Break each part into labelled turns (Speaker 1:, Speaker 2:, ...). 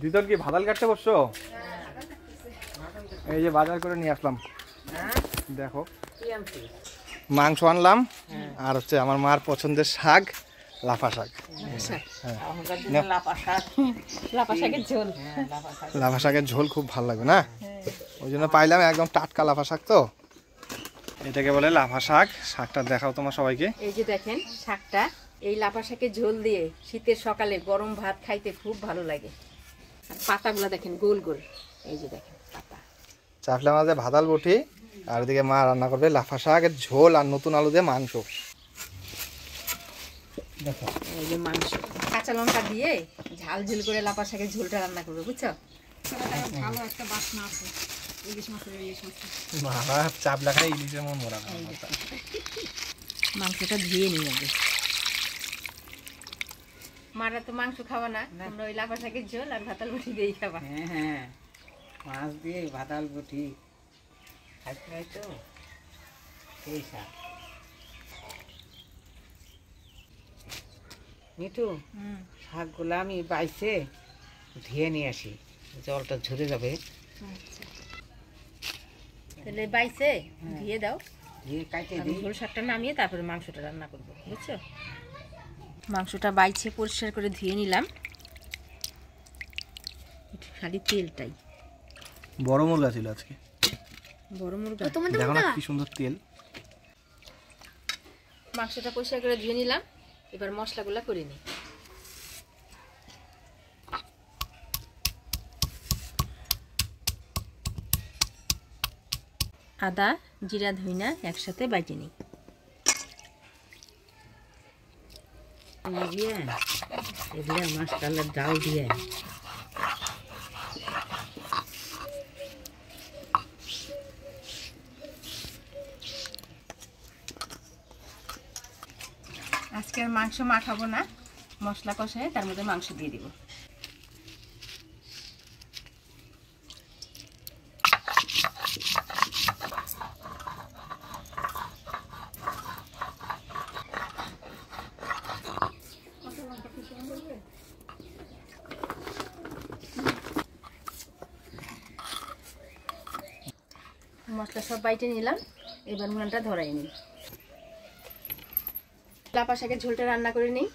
Speaker 1: দিদর কি ভাতাল কাটতে বসছো? এই যে বাজার করে নিয়ে আসলাম, দেখো মাংস আনলাম আর হচ্ছে আমার মার পছন্দের শাক, লাফা শাক। লাফা শাকের ঝোল খুব ভালো লাগবে না, ওই জন্য পাইলাম একদম টাটকা লাফা শাক। তো এটাকে বলে লাফা শাক। শাকটা দেখাও তোমার সবাইকে।
Speaker 2: এই যে দেখেন শাকটা, এই লাফা শাকের ঝোল দিয়ে শীতের সকালে গরম ভাত খাইতে খুব ভালো লাগে। আর পাতাগুলো দেখেন গোল গোল, এই যে দেখেন পাতা।
Speaker 1: চাপলা মাঝে ভাতাল বটি, আর এদিকে মা রান্না করবে লাফা শাকের ঝোল আর নতুন আলু দিয়ে মাংস। দেখো
Speaker 2: এই যে মাংস, কাঁচা লঙ্কা দিয়ে ঝাল ঝোল করে লাফা শাকের ঝোলটা রান্না করবে, বুঝছো? ভালো একটা বাসনা আছে ইলিশ মাছের।
Speaker 1: বাবা চাপলা খাই ইলিশের মন মরা।
Speaker 2: মাংসটা ধুয়ে নিয়ে যাবে। মারা তো মাংস খাওয়া না, তোমরা ওই লাফা শাকের ঝোল আর ভাতাল বটি দিয়েই খাবা।
Speaker 3: হ্যাঁ, মাছ দিয়ে ভাতাল বটি খাইতে হয় তো সেই শাক। মিঠু, শাকগুলো আমি বাইছে ধুয়ে নিয়ে আসি, জলটা ঝরে যাবে।
Speaker 2: তাহলে বাইছে ধুয়ে দাও,
Speaker 3: ধুয়ে কাটে
Speaker 2: আমি ঝোল শাকটা নামিয়ে তারপরে মাংসটা রান্না করবো, বুঝছো? মাংসটা বাইছে পরিষ্কার করে ধুয়ে নিলাম, খালি তেলটাই।
Speaker 1: বড় মুরগা ছিল আজকে,
Speaker 2: বড় মুরগা,
Speaker 1: দেখো না কি সুন্দর তেল।
Speaker 2: মাংসটা পরিষ্কার করে ধুয়ে নিলাম, এবার মশলাগুলো করে নিই। আদা জিরা ধইনা একসাথে বাইটে নিই।
Speaker 3: দিয়ে এগুলো মাছটালের ডাল দিয়ে
Speaker 2: আজকে আর মাংস মাখাবো না, মশলা কষায় তার মধ্যে মাংস দিয়ে দিব। মশলা সব বাইটে নিলাম, এবার উনানটা ধরাই নিই। লাফা শাকের ঝোলটা রান্না করে নিই।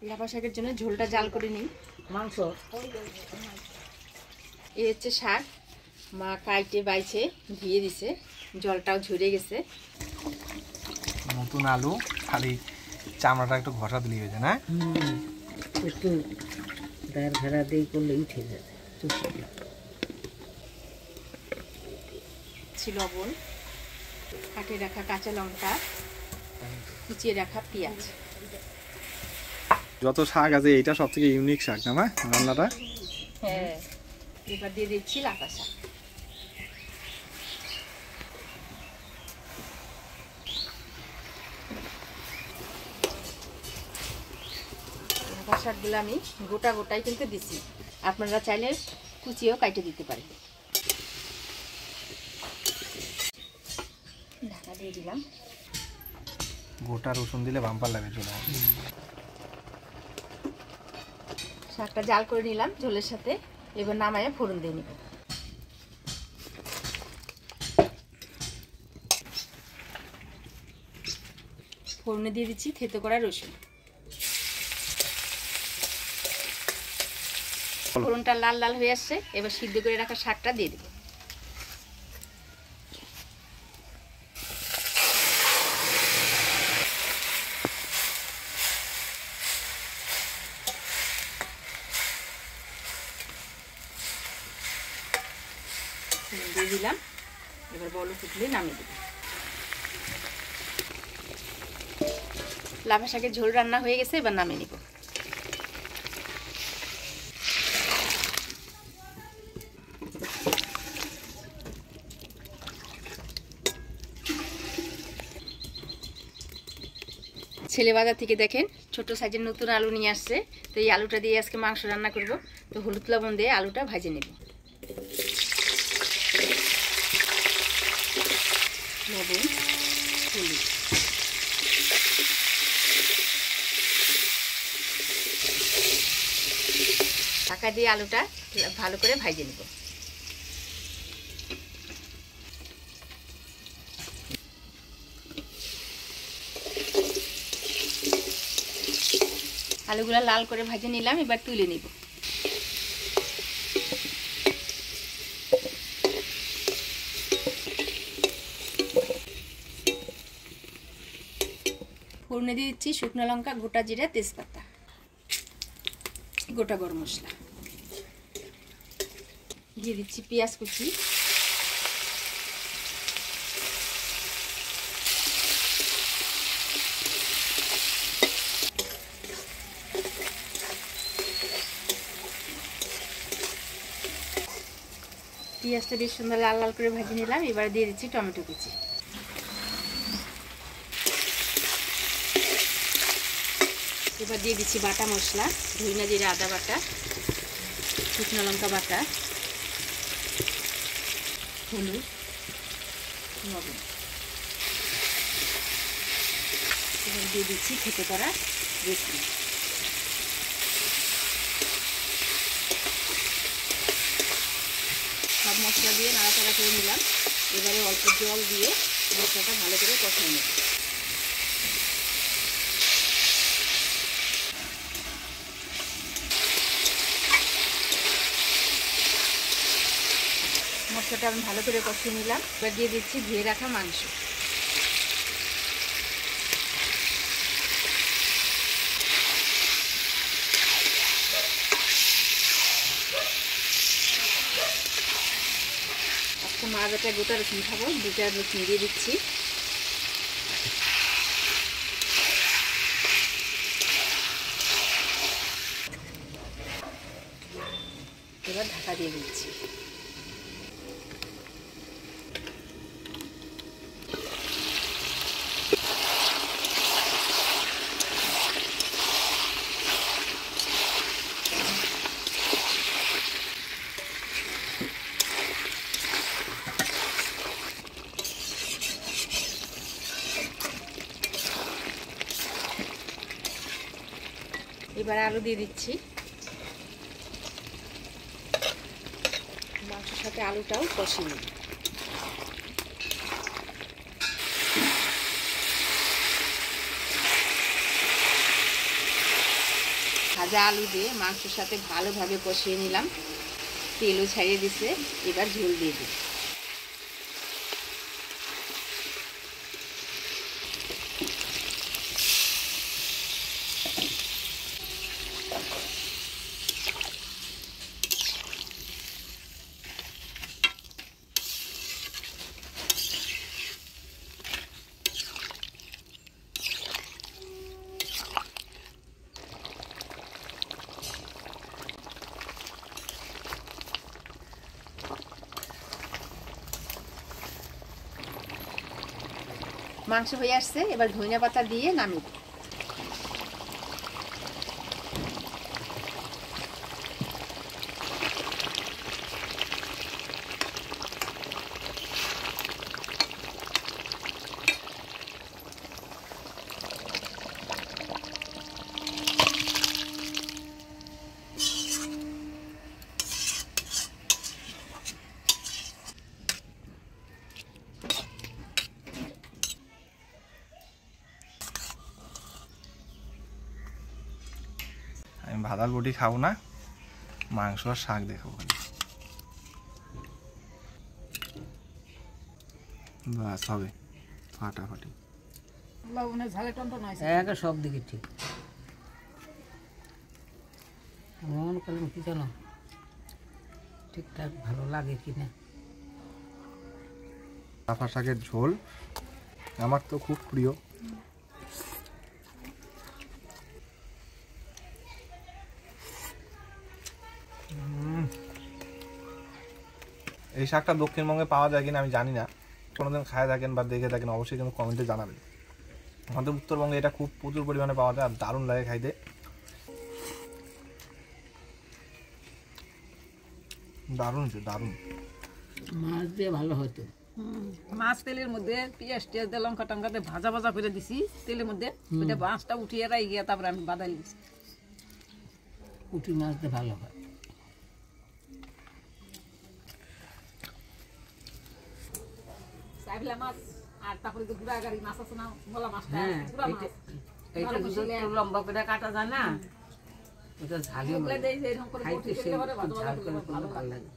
Speaker 2: লাফা শাকের জন্য ঝোলটা জাল করে নিই।
Speaker 3: মাংস
Speaker 2: এই হচ্ছে শাক, মা কাইটে বাইছে ধুয়ে দিছে, জলটাও ঝরে গেছে।
Speaker 1: নতুন আলু, খালি চামড়াটা একটু ঘষা দিলেই হয়েছে না?
Speaker 3: একটু দাঁড় ভেড়া দিয়ে করলে উঠে যাবে।
Speaker 2: লবণ, কাটে রাখা কাঁচা লঙ্কা, কুচিয়ে রাখা পেঁয়াজ।
Speaker 1: যত শাক আছে এইটা সব থেকে ইউনিক শাক না মা রান্নাটা?
Speaker 2: হ্যাঁ, এবার দিয়ে দিচ্ছি লাফা শাক। লাফা শাকগুলো আমি গোটা গোটাই কিন্তু দিচ্ছি, আপনারা চাইলে কুচিয়েও কাটে দিতে পারেন। ঢাকা দিয়ে দিলাম।
Speaker 1: গোটা রসুন দিলে বাম্পার লাগে চলে।
Speaker 2: শাকটা জাল করে নিলাম ঝোলের সাথে, এবার নামায়ে ফোড়ন দিয়ে নিব। ফোড়নে দিয়ে দিচ্ছি থেতো করা রসুন। ফোড়নটা লাল লাল হয়ে আসছে, এবার সিদ্ধ করে রাখা শাকটা দিয়ে দেব। দিয়ে দিলাম, এবার বল ফুটলে নামিয়ে দেব। লাফা শাকের ঝোল রান্না হয়ে গেছে, এবার নামিয়ে নিব। ছেলে বাজার থেকে দেখেন ছোট সাইজের নতুন আলু নিয়ে আসছে, তো এই আলুটা দিয়ে আজকে মাংস রান্না করব। তো হলুদ লবণ দিয়ে আলুটা ভেজে নেব। লবণ, হলুদ, ঢাকা দিয়ে আলুটা ভালো করে ভেজে নিব। আলুগুলা লাল করে ভেজে নিলাম, এবার তুলে নিব। ফোড়নে দিয়ে দিচ্ছি শুকনো লঙ্কা, গোটা জিরা, তেজপাতা, গোটা গরম মশলা। দিয়ে দিচ্ছি পেঁয়াজ কুচি, পেঁয়াজটা বেশ সুন্দর লাল লাল করে ভেজে নিলাম। এবার দিয়ে দিচ্ছি টমেটো কুচি। এবার দিয়ে দিচ্ছি বাটা মশলা, ধনিয়া জিরা আদা বাটা, শুকনো লঙ্কা বাটা, হলুদ, লবণ। এবার দিয়ে দিচ্ছি খেতে করা রসুন। সব মশলা দিয়ে নাড়াচাড়া করে নিলাম। এবারে অল্প জল দিয়ে মশলাটা ভালো করে কষিয়ে নেব। মশলাটা আমি ভালো করে কষিয়ে নিলাম। এবার দিয়ে দিচ্ছি ধুয়ে রাখা মাংস। আজকে মা বেটা গোটা রসুন খাবো, 2টা রসুন দিয়ে দিচ্ছি। এবার ঢাকা দিয়ে দিচ্ছি। এবার আলু দিয়ে দিচ্ছি। মাংসের সাথে আলুটাও কষিয়ে নিই। ভাজা আলু দিয়ে মাংসের সাথে ভালোভাবে কষিয়ে নিলাম। তেলও ছাড়িয়ে দিছে। এবার ঝোল দিয়ে দিই। মাংস হয়ে আসছে, এবার ধনিয়া পাতা দিয়ে নামিয়ে দিই।
Speaker 1: আমি ভাদাল বটি খাবো না, মাংস আর শাক দেখাবো। বাস হবে ফাটাফাটি।
Speaker 3: লবণের ঝালে টনটন হয়েছে সব দিকে ঠিক। মন করলাম কি জানো, ঠিকঠাক ভালো লাগে কিনা।
Speaker 1: লাফা শাকের ঝোল আমার তো খুব প্রিয়। এই শাকটা দক্ষিণবঙ্গে পাওয়া যায় কিনা আমি জানি না, কোনোদিন খায় থাকেন বা দেখে থাকেন অবশ্যই কিন্তু কমেন্টে জানাবেন। আমাদের উত্তরবঙ্গে এটা খুব প্রচুর পরিমাণে পাওয়া যায় আর দারুণ লাগে খাইতে। দারুণ হচ্ছে, দারুণ।
Speaker 3: মাছ দিয়ে ভালো হতো। মাছ তেলের মধ্যে পেঁয়াজ টিয়াজ দিয়ে লঙ্কা টঙ্কা দিয়ে ভাজা ভাজা করে দিছি তেলের মধ্যে। ওইটা মাছটা উঠিয়ে রাই গিয়ে তারপরে আমি বাদাই দিচ্ছি। পুঁটি মাছ দিয়ে ভালো হয়। পাতিলা মাছ আর তারপরে যে গুড়া গাড়ি মাছ আছে না মোলা মাছটা
Speaker 4: হ্যাঁ
Speaker 3: গুড়া মাছ
Speaker 4: এইটা দুটো একটু লম্বা করে কাটা যায় না ওটা ঝালিও
Speaker 3: ওগুলা দেই যে এরকম করে
Speaker 4: খাইতে
Speaker 3: বটি
Speaker 4: সে
Speaker 3: দিলে পরে
Speaker 4: খুব ঝাল করে
Speaker 3: ভালো
Speaker 4: ভালো
Speaker 3: লাগে।
Speaker 4: লাগে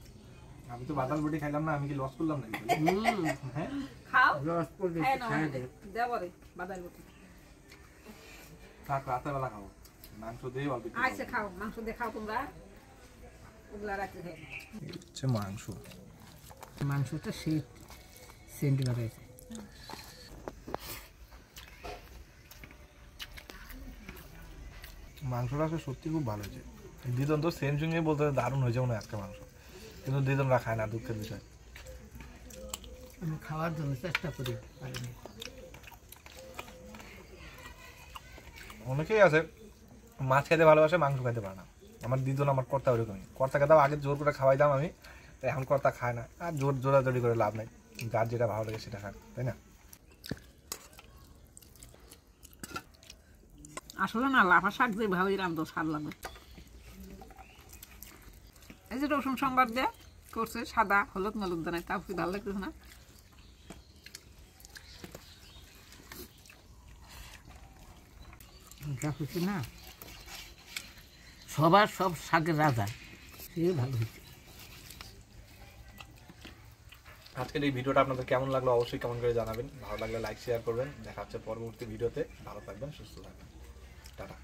Speaker 1: আমি তো বাতাল বটি খাইলাম না, আমি কি লস করলাম নাকি? হ্যাঁ,
Speaker 3: খাও
Speaker 4: রস করে
Speaker 3: খায় না
Speaker 4: খায় দে
Speaker 3: দেব রে বাদাল বটি
Speaker 1: থাক রাতের বেলা খাবো, মাংস দিয়ে অল্প একটু
Speaker 3: আইসে খাও মাংস দিয়ে খাও তোমরা ওগুলা রাখতে খাই
Speaker 1: হচ্ছে মাংস।
Speaker 4: মাংসটা সেই সেন্ট বাড়াইছে
Speaker 1: মাংসটা আসলে সত্যি খুব ভালো হয়েছে। দিদন তো সেম সঙ্গে বলতে দারুণ হয়েছে মনে হয় আজকে মাংস, কিন্তু দিদনরা খায় না, দুঃখের বিষয়।
Speaker 4: আমি খাওয়ার জন্য চেষ্টা করি পারিনি
Speaker 1: অনেকেই আছে মাছ খেতে ভালোবাসে, মাংস খেতে পারে না। আমার দিদন আমার কর্তা ওরকমই, কর্তাকে দাও আগে জোর করে খাওয়াইতাম আমি, এখন কর্তা খায় না, আর জোরাজোরি করে লাভ নাই, যার যেটা ভালো লাগে সেটা খাক, তাই না?
Speaker 3: আসলে না লাফা শাক যে ভাবে রান্ধো স্বাদ লাগবে। এই যে রসুন সম্বার দিয়ে করছে সাদা হলুদ মলুদ দানায় তা কি ভালো লাগতেছে না?
Speaker 4: যা হচ্ছে না সবার সব শাকের রাজা সে ভালো হচ্ছে।
Speaker 1: আজকের এই ভিডিওটা আপনাদের কেমন লাগলো অবশ্যই কমেন্ট করে জানাবেন, ভালো লাগলে লাইক শেয়ার করবেন। দেখা হচ্ছে পরবর্তী ভিডিওতে, ভালো থাকবেন, সুস্থ থাকবেন, টাটা।